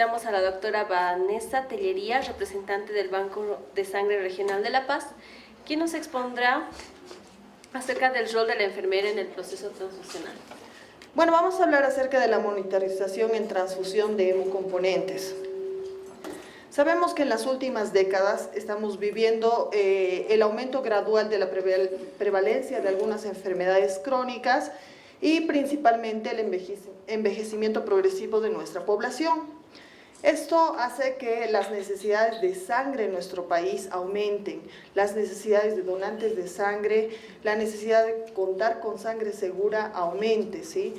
invitamos a la doctora Vanessa Tellería, representante del Banco de Sangre Regional de La Paz, quien nos expondrá acerca del rol de la enfermera en el proceso transfusional. Bueno, vamos a hablar acerca de la monitorización en transfusión de hemocomponentes. Sabemos que en las últimas décadas estamos viviendo el aumento gradual de la prevalencia de algunas enfermedades crónicas y principalmente el envejecimiento progresivo de nuestra población. Esto hace que las necesidades de sangre en nuestro país aumenten, las necesidades de donantes de sangre, la necesidad de contar con sangre segura aumente, ¿sí?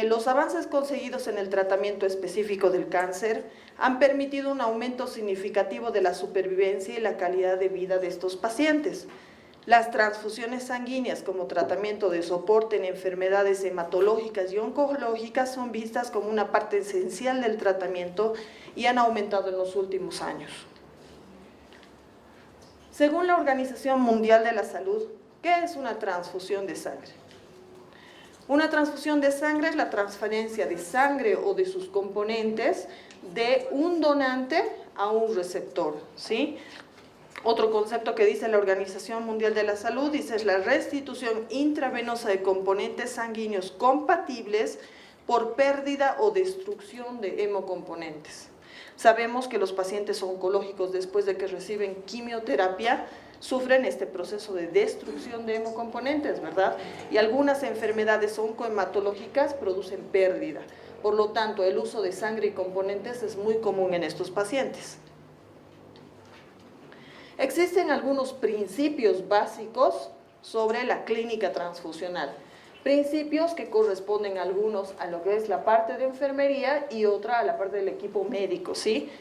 Los avances conseguidos en el tratamiento específico del cáncer han permitido un aumento significativo de la supervivencia y la calidad de vida de estos pacientes. Las transfusiones sanguíneas como tratamiento de soporte en enfermedades hematológicas y oncológicas son vistas como una parte esencial del tratamiento y han aumentado en los últimos años. Según la Organización Mundial de la Salud, ¿qué es una transfusión de sangre? Una transfusión de sangre es la transferencia de sangre o de sus componentes de un donante a un receptor, ¿sí? Otro concepto que dice la Organización Mundial de la Salud es la restitución intravenosa de componentes sanguíneos compatibles por pérdida o destrucción de hemocomponentes. Sabemos que los pacientes oncológicos, después de que reciben quimioterapia, sufren este proceso de destrucción de hemocomponentes, ¿verdad? Y algunas enfermedades oncohematológicas producen pérdida. Por lo tanto, el uso de sangre y componentes es muy común en estos pacientes. Existen algunos principios básicos sobre la clínica transfusional. Principios que corresponden algunos a lo que es la parte de enfermería y otra a la parte del equipo médico, ¿sí?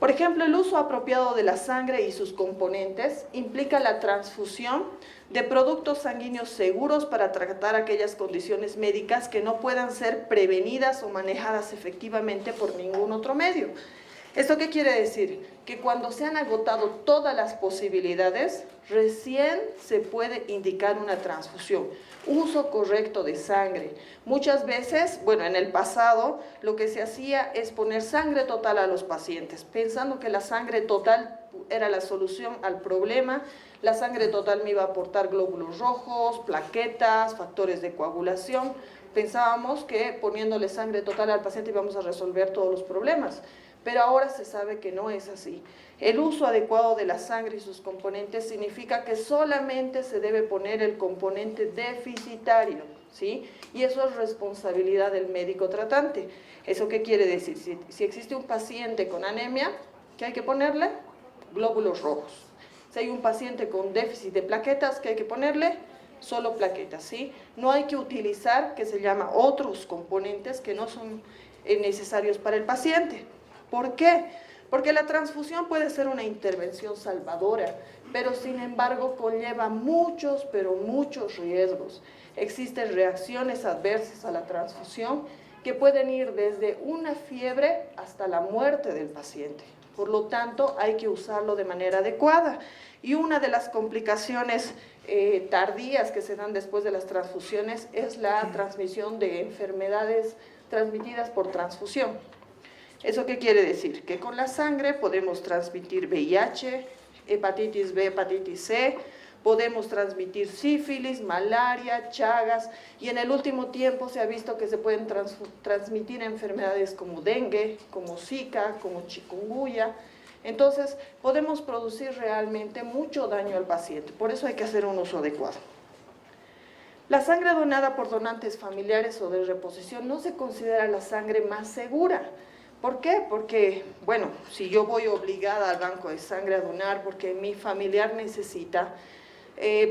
Por ejemplo, el uso apropiado de la sangre y sus componentes implica la transfusión de productos sanguíneos seguros para tratar aquellas condiciones médicas que no puedan ser prevenidas o manejadas efectivamente por ningún otro medio. ¿Esto qué quiere decir? Que cuando se han agotado todas las posibilidades, recién se puede indicar una transfusión. Uso correcto de sangre. Muchas veces, bueno, en el pasado, lo que se hacía es poner sangre total a los pacientes, pensando que la sangre total era la solución al problema. La sangre total me iba a aportar glóbulos rojos, plaquetas, factores de coagulación. Pensábamos que poniéndole sangre total al paciente íbamos a resolver todos los problemas. Pero ahora se sabe que no es así. El uso adecuado de la sangre y sus componentes significa que solamente se debe poner el componente deficitario, ¿sí? Y eso es responsabilidad del médico tratante. ¿Eso qué quiere decir? Si existe un paciente con anemia, ¿qué hay que ponerle? Glóbulos rojos. Si hay un paciente con déficit de plaquetas, ¿qué hay que ponerle? Solo plaquetas, ¿sí? No hay que utilizar, que se llama, otros componentes que no son necesarios para el paciente. ¿Por qué? Porque la transfusión puede ser una intervención salvadora, pero sin embargo conlleva muchos, pero muchos riesgos. Existen reacciones adversas a la transfusión que pueden ir desde una fiebre hasta la muerte del paciente. Por lo tanto, hay que usarlo de manera adecuada. Y una de las complicaciones tardías que se dan después de las transfusiones es la transmisión de enfermedades transmitidas por transfusión. ¿Eso qué quiere decir? Que con la sangre podemos transmitir VIH, hepatitis B, hepatitis C, podemos transmitir sífilis, malaria, chagas, y en el último tiempo se ha visto que se pueden transmitir enfermedades como dengue, como Zika, como chikungunya. Entonces, podemos producir realmente mucho daño al paciente, por eso hay que hacer un uso adecuado. La sangre donada por donantes familiares o de reposición no se considera la sangre más segura. ¿Por qué? Porque, bueno, si yo voy obligada al banco de sangre a donar porque mi familiar necesita,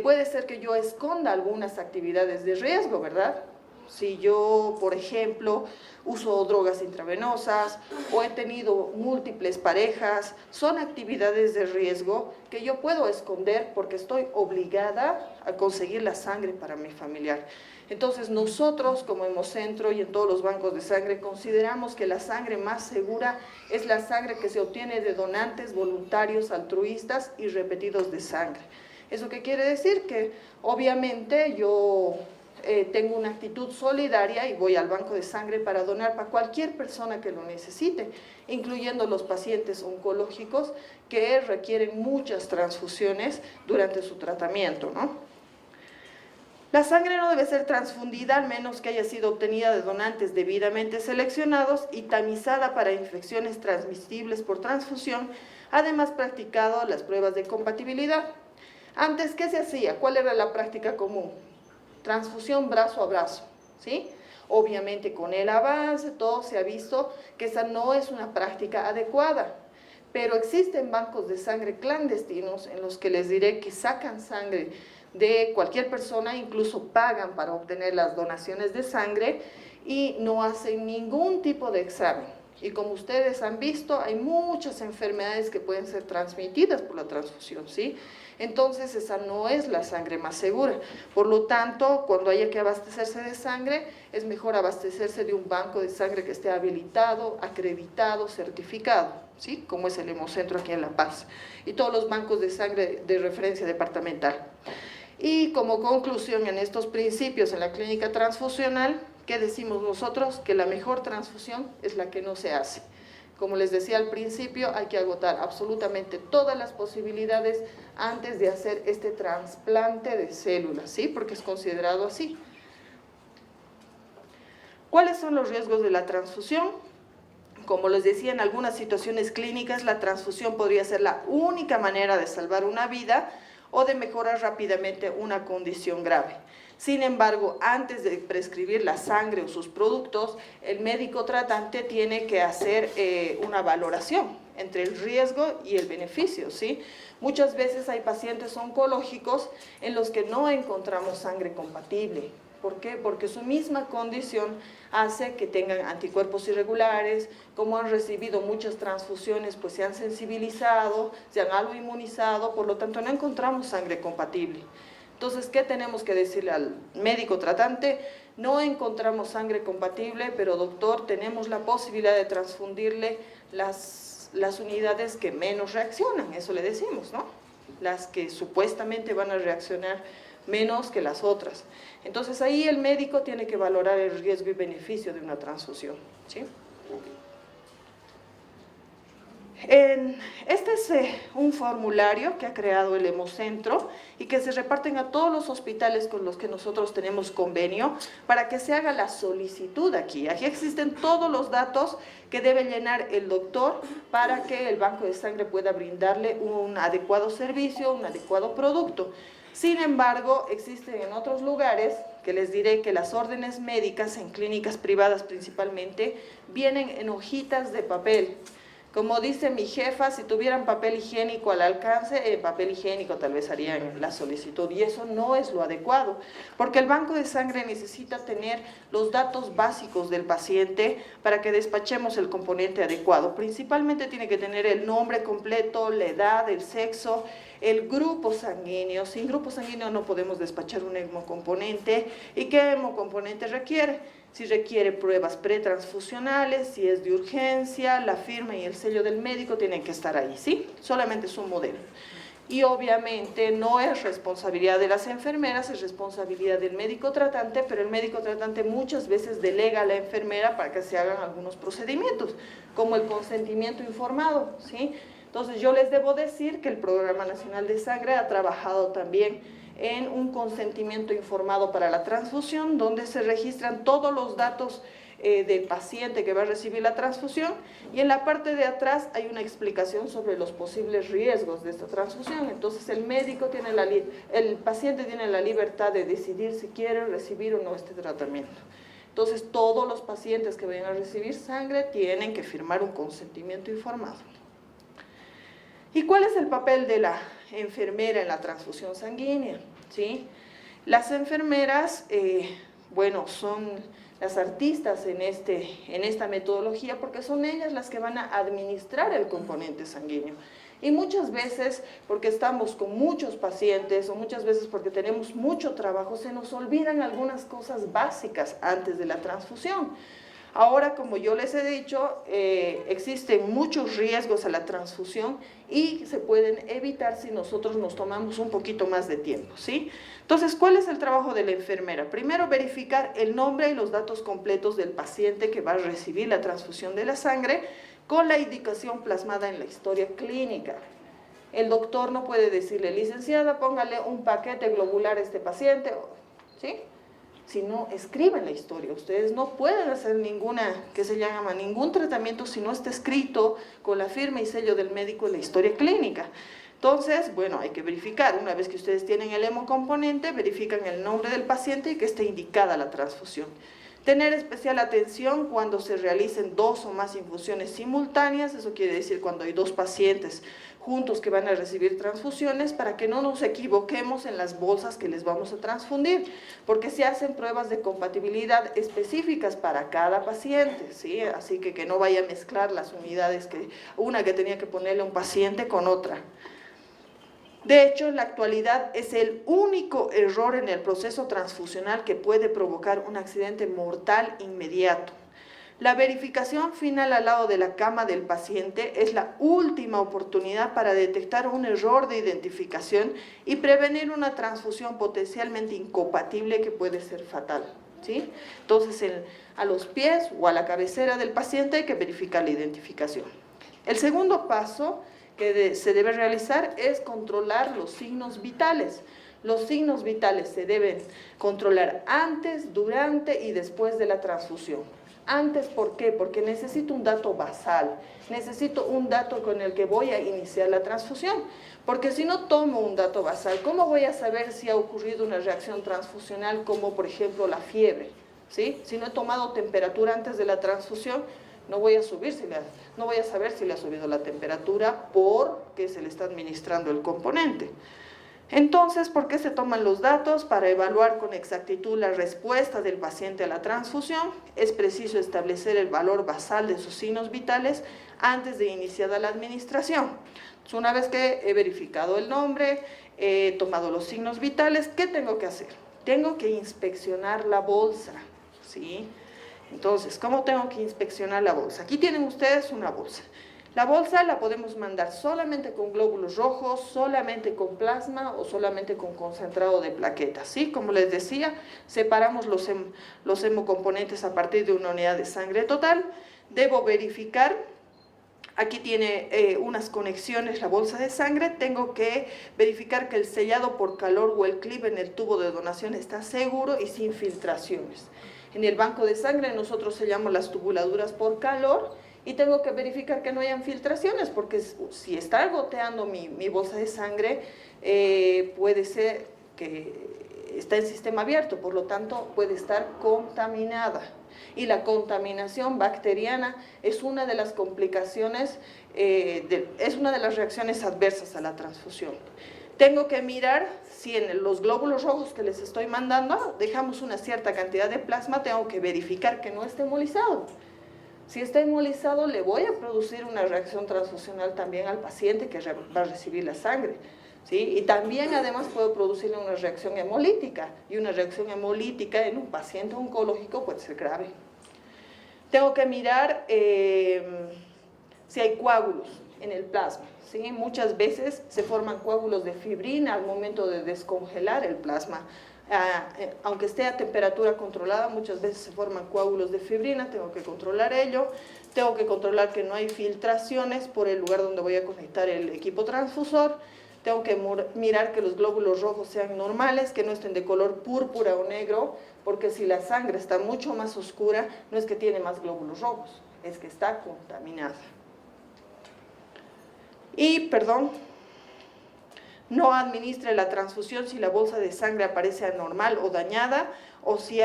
puede ser que yo esconda algunas actividades de riesgo, ¿verdad? Si yo, por ejemplo, uso drogas intravenosas o he tenido múltiples parejas, son actividades de riesgo que yo puedo esconder porque estoy obligada a conseguir la sangre para mi familiar. Entonces nosotros como Hemocentro y en todos los bancos de sangre consideramos que la sangre más segura es la sangre que se obtiene de donantes voluntarios, altruistas y repetidos de sangre. ¿Eso qué quiere decir? Que obviamente yo tengo una actitud solidaria y voy al banco de sangre para donar para cualquier persona que lo necesite, incluyendo los pacientes oncológicos que requieren muchas transfusiones durante su tratamiento, ¿no? La sangre no debe ser transfundida al menos que haya sido obtenida de donantes debidamente seleccionados y tamizada para infecciones transmisibles por transfusión, además practicado las pruebas de compatibilidad. Antes, ¿qué se hacía? ¿Cuál era la práctica común? Transfusión brazo a brazo, ¿sí? Obviamente con el avance todo se ha visto que esa no es una práctica adecuada, pero existen bancos de sangre clandestinos en los que les diré que sacan sangre de cualquier persona, incluso pagan para obtener las donaciones de sangre y no hacen ningún tipo de examen. Y como ustedes han visto, hay muchas enfermedades que pueden ser transmitidas por la transfusión, ¿sí? Entonces esa no es la sangre más segura. Por lo tanto, cuando haya que abastecerse de sangre, es mejor abastecerse de un banco de sangre que esté habilitado, acreditado, certificado, ¿sí? Como es el Hemocentro aquí en La Paz. Y todos los bancos de sangre de referencia departamental. Y como conclusión en estos principios en la clínica transfusional, ¿qué decimos nosotros? Que la mejor transfusión es la que no se hace. Como les decía al principio, hay que agotar absolutamente todas las posibilidades antes de hacer este trasplante de células, ¿sí? Porque es considerado así. ¿Cuáles son los riesgos de la transfusión? Como les decía, en algunas situaciones clínicas la transfusión podría ser la única manera de salvar una vida o de mejorar rápidamente una condición grave. Sin embargo, antes de prescribir la sangre o sus productos, el médico tratante tiene que hacer una valoración entre el riesgo y el beneficio, ¿sí? Muchas veces hay pacientes oncológicos en los que no encontramos sangre compatible. ¿Por qué? Porque su misma condición hace que tengan anticuerpos irregulares, como han recibido muchas transfusiones, pues se han sensibilizado, se han algo inmunizado, por lo tanto no encontramos sangre compatible. Entonces, ¿qué tenemos que decirle al médico tratante? No encontramos sangre compatible, pero doctor, tenemos la posibilidad de transfundirle las unidades que menos reaccionan, eso le decimos, ¿no? Las que supuestamente van a reaccionar menos que las otras. Entonces ahí el médico tiene que valorar el riesgo y beneficio de una transfusión, ¿sí? Este es un formulario que ha creado el Hemocentro y que se reparten a todos los hospitales con los que nosotros tenemos convenio para que se haga la solicitud aquí. Aquí existen todos los datos que debe llenar el doctor para que el banco de sangre pueda brindarle un adecuado servicio, un adecuado producto. Sin embargo, existen en otros lugares, que les diré que las órdenes médicas en clínicas privadas principalmente, vienen en hojitas de papel. Como dice mi jefa, si tuvieran papel higiénico al alcance, papel higiénico tal vez harían la solicitud, y eso no es lo adecuado, porque el banco de sangre necesita tener los datos básicos del paciente para que despachemos el componente adecuado. Principalmente tiene que tener el nombre completo, la edad, el sexo, el grupo sanguíneo. Sin grupo sanguíneo no podemos despachar un hemocomponente. ¿Y qué hemocomponente requiere? Si requiere pruebas pretransfusionales, si es de urgencia, la firma y el sello del médico tienen que estar ahí, ¿sí? Solamente es un modelo. Y obviamente no es responsabilidad de las enfermeras, es responsabilidad del médico tratante, pero el médico tratante muchas veces delega a la enfermera para que se hagan algunos procedimientos, como el consentimiento informado, ¿sí? Entonces yo les debo decir que el Programa Nacional de Sangre ha trabajado también en un consentimiento informado para la transfusión, donde se registran todos los datos del paciente que va a recibir la transfusión, y en la parte de atrás hay una explicación sobre los posibles riesgos de esta transfusión. Entonces el paciente tiene la libertad de decidir si quiere recibir o no este tratamiento. Entonces todos los pacientes que vayan a recibir sangre tienen que firmar un consentimiento informado. ¿Y cuál es el papel de la enfermera en la transfusión sanguínea? ¿Sí? Las enfermeras, bueno, son las artistas en esta metodología, porque son ellas las que van a administrar el componente sanguíneo. Y muchas veces, porque estamos con muchos pacientes, o muchas veces porque tenemos mucho trabajo, se nos olvidan algunas cosas básicas antes de la transfusión. Ahora, como yo les he dicho, existen muchos riesgos a la transfusión y se pueden evitar si nosotros nos tomamos un poquito más de tiempo, ¿sí? Entonces, ¿cuál es el trabajo de la enfermera? Primero, verificar el nombre y los datos completos del paciente que va a recibir la transfusión de la sangre con la indicación plasmada en la historia clínica. El doctor no puede decirle, licenciada, póngale un paquete globular a este paciente, ¿sí? Si no, escriben la historia. Ustedes no pueden hacer ningún tratamiento si no está escrito con la firma y sello del médico en la historia clínica. Entonces, bueno, hay que verificar. Una vez que ustedes tienen el hemocomponente, verifican el nombre del paciente y que esté indicada la transfusión. Tener especial atención cuando se realicen 2 o más infusiones simultáneas, eso quiere decir cuando hay 2 pacientes juntos que van a recibir transfusiones, para que no nos equivoquemos en las bolsas que les vamos a transfundir, porque se hacen pruebas de compatibilidad específicas para cada paciente, ¿sí? Así que no vaya a mezclar las unidades, una que tenía que ponerle a un paciente con otra. De hecho, en la actualidad es el único error en el proceso transfusional que puede provocar un accidente mortal inmediato. La verificación final al lado de la cama del paciente es la última oportunidad para detectar un error de identificación y prevenir una transfusión potencialmente incompatible que puede ser fatal, ¿sí? Entonces, a los pies o a la cabecera del paciente hay que verificar la identificación. El segundo paso que se debe realizar es controlar los signos vitales. Los signos vitales se deben controlar antes, durante y después de la transfusión. Antes, ¿por qué? Porque necesito un dato basal, necesito un dato con el que voy a iniciar la transfusión. Porque si no tomo un dato basal, ¿cómo voy a saber si ha ocurrido una reacción transfusional como, por ejemplo, la fiebre? ¿Sí? Si no he tomado temperatura antes de la transfusión, no voy a saber si le ha subido la temperatura porque se le está administrando el componente. Entonces, ¿por qué se toman los datos? Para evaluar con exactitud la respuesta del paciente a la transfusión. Es preciso establecer el valor basal de sus signos vitales antes de iniciar la administración. Entonces, una vez que he verificado el nombre, he tomado los signos vitales, ¿qué tengo que hacer? Tengo que inspeccionar la bolsa, ¿sí? Entonces, ¿cómo tengo que inspeccionar la bolsa? Aquí tienen ustedes una bolsa. La bolsa la podemos mandar solamente con glóbulos rojos, solamente con plasma o solamente con concentrado de plaquetas, ¿sí? Como les decía, separamos los hemocomponentes a partir de una unidad de sangre total. Debo verificar, aquí tiene unas conexiones la bolsa de sangre, tengo que verificar que el sellado por calor o el clip en el tubo de donación está seguro y sin filtraciones. En el banco de sangre nosotros sellamos las tubuladuras por calor y tengo que verificar que no hayan filtraciones, porque si está goteando mi bolsa de sangre, puede ser que está en sistema abierto, por lo tanto puede estar contaminada. Y la contaminación bacteriana es una de las complicaciones, es una de las reacciones adversas a la transfusión. Tengo que mirar si en los glóbulos rojos que les estoy mandando dejamos una cierta cantidad de plasma, tengo que verificar que no esté hemolizado. Si está hemolizado, le voy a producir una reacción transfusional también al paciente que va a recibir la sangre, ¿sí? Y también además puedo producirle una reacción hemolítica, y una reacción hemolítica en un paciente oncológico puede ser grave. Tengo que mirar si hay coágulos en el plasma, ¿sí? Muchas veces se forman coágulos de fibrina al momento de descongelar el plasma. Aunque esté a temperatura controlada, muchas veces se forman coágulos de fibrina, tengo que controlar ello. Tengo que controlar que no hay filtraciones por el lugar donde voy a conectar el equipo transfusor. Tengo que mirar que los glóbulos rojos sean normales, que no estén de color púrpura o negro, porque si la sangre está mucho más oscura, no es que tiene más glóbulos rojos, es que está contaminada. Y, no administre la transfusión si la bolsa de sangre aparece anormal o dañada, o si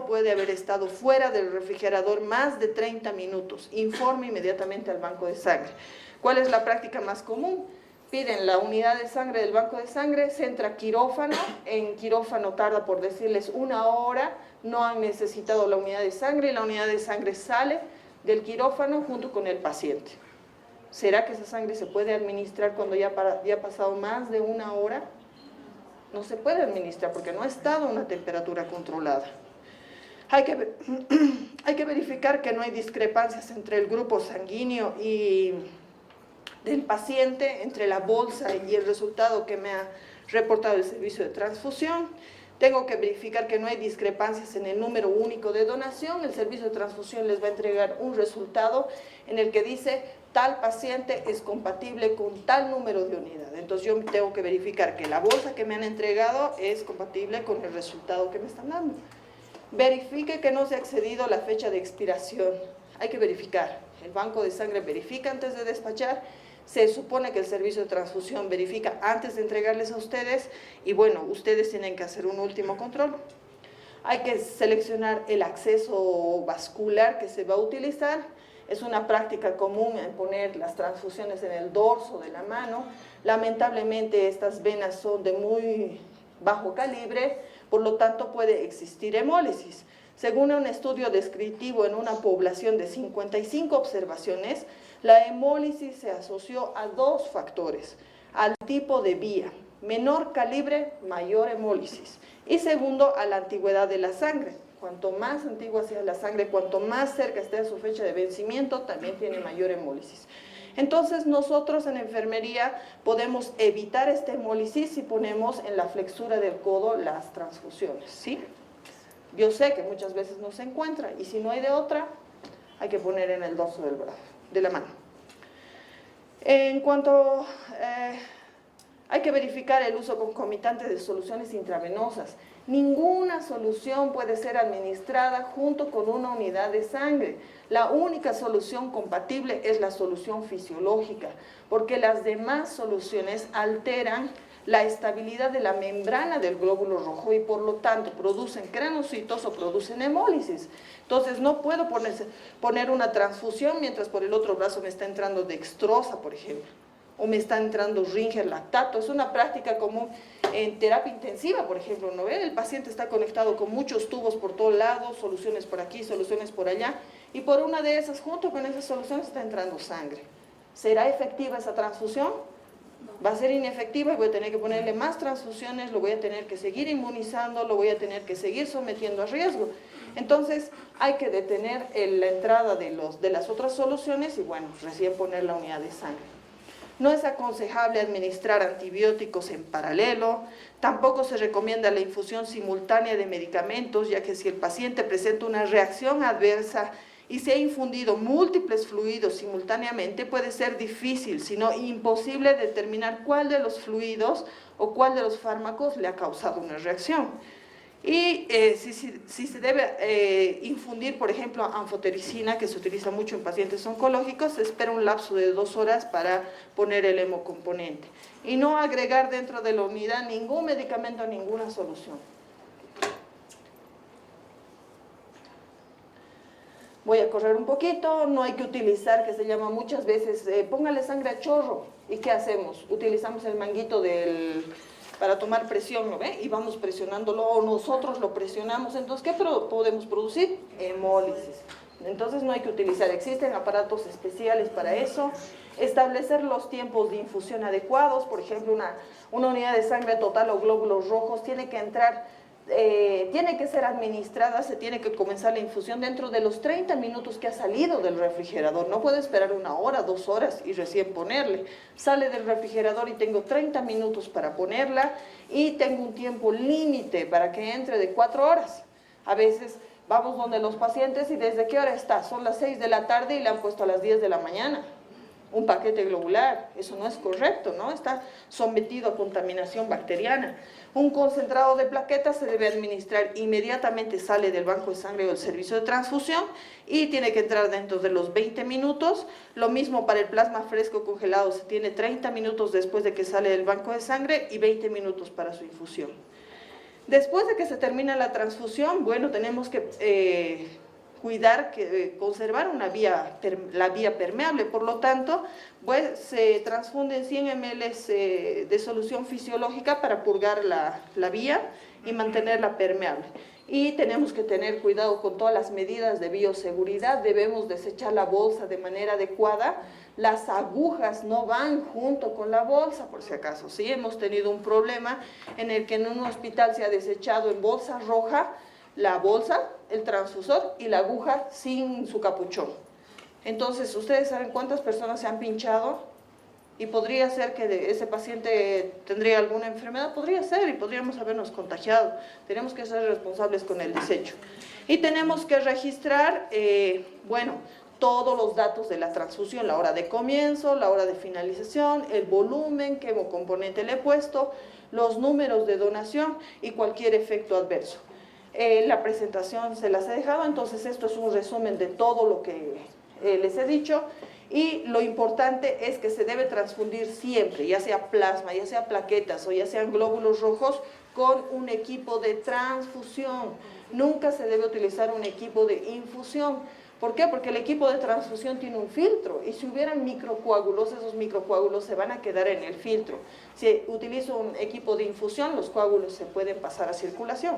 puede haber estado fuera del refrigerador más de 30 minutos. Informe inmediatamente al banco de sangre. ¿Cuál es la práctica más común? Piden la unidad de sangre del banco de sangre, se entra a quirófano, en quirófano tarda por decirles 1 hora, no han necesitado la unidad de sangre y la unidad de sangre sale del quirófano junto con el paciente. ¿Será que esa sangre se puede administrar cuando ya ha pasado más de 1 hora? No se puede administrar porque no ha estado a una temperatura controlada. Hay que verificar que no hay discrepancias entre el grupo sanguíneo y del paciente, entre la bolsa y el resultado que me ha reportado el servicio de transfusión. Tengo que verificar que no hay discrepancias en el número único de donación. El servicio de transfusión les va a entregar un resultado en el que dice tal paciente es compatible con tal número de unidad. Entonces yo tengo que verificar que la bolsa que me han entregado es compatible con el resultado que me están dando. Verifique que no se ha excedido la fecha de expiración. Hay que verificar. El banco de sangre verifica antes de despachar. Se supone que el servicio de transfusión verifica antes de entregarles a ustedes y bueno, ustedes tienen que hacer un último control. Hay que seleccionar el acceso vascular que se va a utilizar. Es una práctica común en poner las transfusiones en el dorso de la mano. Lamentablemente estas venas son de muy bajo calibre, por lo tanto puede existir hemólisis. Según un estudio descriptivo en una población de 55 observaciones, la hemólisis se asoció a dos factores, al tipo de vía, menor calibre, mayor hemólisis, y segundo, a la antigüedad de la sangre. Cuanto más antigua sea la sangre, cuanto más cerca esté a su fecha de vencimiento, también tiene mayor hemólisis. Entonces nosotros en enfermería podemos evitar esta hemólisis si ponemos en la flexura del codo las transfusiones, ¿sí? Yo sé que muchas veces no se encuentra y si no hay de otra, hay que poner en el dorso del brazo, de la mano. En cuanto hay que verificar el uso concomitante de soluciones intravenosas. Ninguna solución puede ser administrada junto con una unidad de sangre. La única solución compatible es la solución fisiológica, porque las demás soluciones alteran la estabilidad de la membrana del glóbulo rojo y por lo tanto producen granocitos o producen hemólisis. Entonces no puedo poner una transfusión mientras por el otro brazo me está entrando dextrosa, por ejemplo, o me está entrando Ringer lactato. Es una práctica común en terapia intensiva, por ejemplo, ¿no ven? El paciente está conectado con muchos tubos por todos lados, soluciones por aquí, soluciones por allá, y por una de esas, junto con esas soluciones, está entrando sangre. ¿Será efectiva esa transfusión? Va a ser inefectiva y voy a tener que ponerle más transfusiones, lo voy a tener que seguir inmunizando, lo voy a tener que seguir sometiendo a riesgo. Entonces hay que detener la entrada de las otras soluciones y bueno, recién poner la unidad de sangre. No es aconsejable administrar antibióticos en paralelo, tampoco se recomienda la infusión simultánea de medicamentos, ya que si el paciente presenta una reacción adversa y se ha infundido múltiples fluidos simultáneamente, puede ser difícil, si no imposible, determinar cuál de los fluidos o cuál de los fármacos le ha causado una reacción. Y si se debe infundir, por ejemplo, anfotericina, que se utiliza mucho en pacientes oncológicos, se espera un lapso de 2 horas para poner el hemocomponente. Y no agregar dentro de la unidad ningún medicamento, ninguna solución. Voy a correr un poquito, no hay que utilizar, que se llama muchas veces, póngale sangre a chorro. ¿Y qué hacemos? Utilizamos el manguito para tomar presión, ¿no ve? Y vamos presionándolo, o nosotros lo presionamos. Entonces, ¿qué podemos producir? Hemólisis. Entonces no hay que utilizar, existen aparatos especiales para eso. Establecer los tiempos de infusión adecuados, por ejemplo, una unidad de sangre total o glóbulos rojos tiene que entrar, tiene que ser administrada, se tiene que comenzar la infusión dentro de los 30 minutos que ha salido del refrigerador. No puedo esperar 1 hora, 2 horas y recién ponerle. Sale del refrigerador y tengo 30 minutos para ponerla y tengo un tiempo límite para que entre de 4 horas. A veces vamos donde los pacientes y ¿desde qué hora está? Son las 6 de la tarde y le han puesto a las 10 de la mañana. Un paquete globular, eso no es correcto, ¿no? Está sometido a contaminación bacteriana. Un concentrado de plaquetas se debe administrar inmediatamente, sale del banco de sangre o del servicio de transfusión y tiene que entrar dentro de los 20 minutos. Lo mismo para el plasma fresco congelado, se tiene 30 minutos después de que sale del banco de sangre y 20 minutos para su infusión. Después de que se termina la transfusión, bueno, tenemos que cuidar, conservar la vía permeable, por lo tanto, pues se transfunden 100 ml de solución fisiológica para purgar la vía y mantenerla permeable. Y tenemos que tener cuidado con todas las medidas de bioseguridad, debemos desechar la bolsa de manera adecuada, las agujas no van junto con la bolsa, por si acaso, ¿sí? Hemos tenido un problema en el que en un hospital se ha desechado en bolsa roja la bolsa el transfusor y la aguja sin su capuchón. Entonces, ¿ustedes saben cuántas personas se han pinchado? Y podría ser que ese paciente tendría alguna enfermedad, podría ser, y podríamos habernos contagiado. Tenemos que ser responsables con el desecho. Y tenemos que registrar, todos los datos de la transfusión, la hora de comienzo, la hora de finalización, el volumen, qué componente le he puesto, los números de donación y cualquier efecto adverso. La presentación se las he dejado, entonces esto es un resumen de todo lo que les he dicho. Y lo importante es que se debe transfundir siempre, ya sea plasma, ya sea plaquetas o ya sean glóbulos rojos, con un equipo de transfusión. Nunca se debe utilizar un equipo de infusión. ¿Por qué? Porque el equipo de transfusión tiene un filtro y si hubieran microcoágulos, esos microcoágulos se van a quedar en el filtro. Si utilizo un equipo de infusión, los coágulos se pueden pasar a circulación.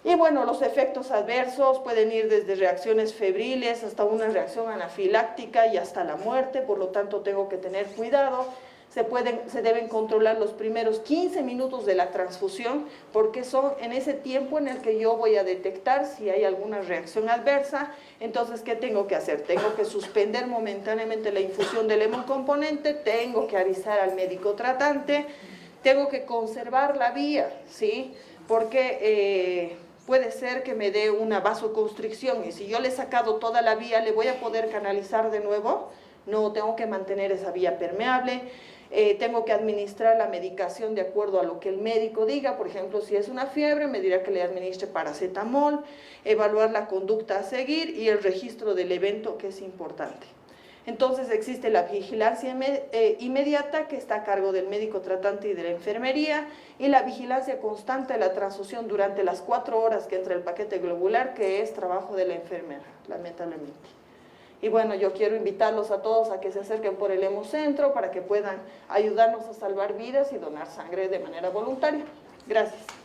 Y bueno, los efectos adversos pueden ir desde reacciones febriles hasta una reacción anafiláctica y hasta la muerte, por lo tanto tengo que tener cuidado. Se deben controlar los primeros 15 minutos de la transfusión, porque son en ese tiempo en el que yo voy a detectar si hay alguna reacción adversa. Entonces, ¿qué tengo que hacer? Tengo que suspender momentáneamente la infusión del hemocomponente, tengo que avisar al médico tratante, tengo que conservar la vía, ¿sí? Porque puede ser que me dé una vasoconstricción y si yo le he sacado toda la vía, ¿le voy a poder canalizar de nuevo? No, tengo que mantener esa vía permeable. Tengo que administrar la medicación de acuerdo a lo que el médico diga. Por ejemplo, si es una fiebre, me dirá que le administre paracetamol, evaluar la conducta a seguir y el registro del evento, que es importante. Entonces existe la vigilancia inmediata, que está a cargo del médico tratante y de la enfermería, y la vigilancia constante de la transfusión durante las 4 horas que entra el paquete globular, que es trabajo de la enfermera, lamentablemente. Y bueno, yo quiero invitarlos a todos a que se acerquen por el Hemocentro para que puedan ayudarnos a salvar vidas y donar sangre de manera voluntaria. Gracias.